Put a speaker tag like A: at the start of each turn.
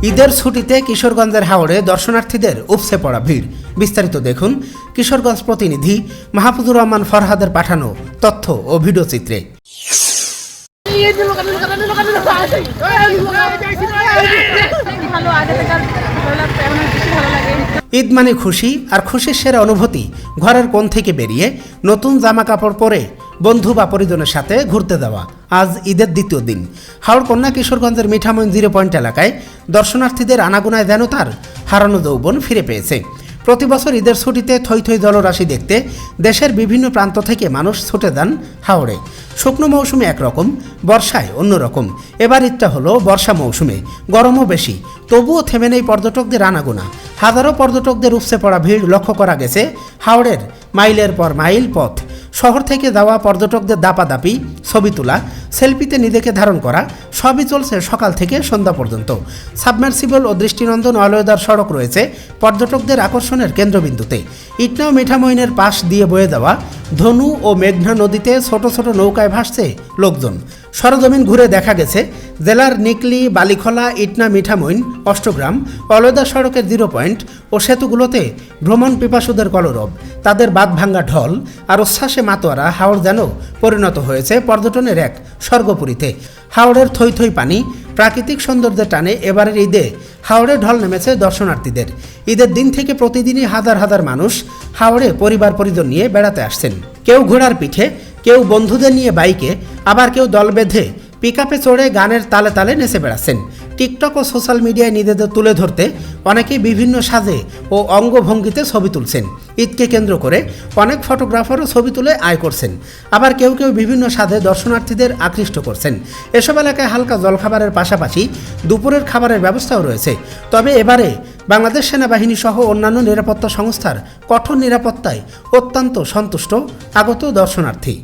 A: ঈদের ছুটিতে কিশোরগঞ্জের হাওড়ে দর্শনার্থীদের উপচে পড়া ভিড়। বিস্তারিত দেখুন কিশোরগঞ্জ প্রতিনিধি মাহফুজুর রহমান ফরহাদের পাঠানো তথ্য ও ভিডিও চিত্রে। ঈদ মানে খুশি, আর খুশির সেরা অনুভূতি ঘরের কোণ থেকে বেরিয়ে নতুন জামা কাপড় পরে বন্ধু বা পরিজনের সাথে ঘুরতে যাওয়া। আজ ঈদের দ্বিতীয় দিন হাওড় কন্যা কিশোরগঞ্জের মিঠামইন 0 পয়েন্ট এলাকায় দর্শনার্থীদের আনাগোনায় যেন তার হারানো যৌবন ফিরে পেয়েছে। প্রতি বছর ঈদের ছুটিতে থই থই জলরাশি দেখতে দেশের বিভিন্ন প্রান্ত থেকে মানুষ ছুটে যান হাওড়ে। শুকনো মৌসুমে একরকম, বর্ষায় অন্যরকম। এবার ঈদটা হলো বর্ষা মৌসুমে, গরমও বেশি, তবুও থেমে নেই পর্যটকদের আনাগোনা। হাজারো পর্যটকদের উপচে পড়া ভিড় লক্ষ্য করা গেছে হাওড়ের মাইলের পর মাইল পথ। শহর থেকে যাওয়া পর্যটকদের দাপাদাপি, ছবি তোলা, সেলফিতে নিজেকে ধারণ করা সবই চলছে সকাল থেকে সন্ধ্যা পর্যন্ত। সাবমার্সিবল ও দৃষ্টিনন্দন অলয়দার সড়ক রয়েছে পর্যটকদের আকর্ষণের কেন্দ্রবিন্দুতে। ইটনা ও মিঠামইনের পাশ দিয়ে বয়ে যাওয়া ধনু ও মেঘনা নদীতে ছোট ছোট নৌকায় ভাসছে লোকজন। সরজমিন ঘুরে দেখা গেছে জেলার নিকলি, বালিখলা, ইটনা, মিঠামইন, অষ্টগ্রাম, অলয়দা সড়কের 0 পয়েন্ট ও সেতুগুলোতে ভ্রমণ পিপাসুদের কলরব। তাদের বাঁধভাঙ্গা ঢল আর উচ্ছ্বাসে মাতোয়ারা হাওড় যেন পরিণত হয়েছে পর্যটনের এক স্বর্গপুরীতে। হাওড়ের থই থই পানি, প্রাকৃতিক সৌন্দর্যের টানে এবারের ঈদে হাওড়ে ঢল নেমেছে দর্শনার্থীদের। ঈদের দিন থেকে প্রতিদিনই হাজার হাজার মানুষ হাওড়ে পরিবার পরিজন নিয়ে বেড়াতে আসছেন। কেউ ঘোড়ার পিঠে, কেউ বন্ধুদের নিয়ে বাইকে, আবার কেউ দল বেঁধে পিকআপে চড়ে গানের তালে তালে নেচে বেড়াচ্ছেন। টিকটক ও সোশ্যাল মিডিয়ায় নিজেদের তুলে ধরতে অনেকেই বিভিন্ন সাজে ও অঙ্গভঙ্গিতে ছবি তুলছেন। ঈদকে কেন্দ্র করে অনেক ফটোগ্রাফারও ছবি তুলে আয় করছেন। আবার কেউ কেউ বিভিন্ন সাজে দর্শনার্থীদের আকৃষ্ট করছেন। এসব এলাকায় হালকা জলখাবারের পাশাপাশি দুপুরের খাবারের ব্যবস্থাও রয়েছে। তবে এবারে বাংলাদেশ সেনাবাহিনী সহ অন্যান্য নিরাপত্তা সংস্থার কঠোর নিরাপত্তায় অত্যন্ত সন্তুষ্ট আগত দর্শনার্থী।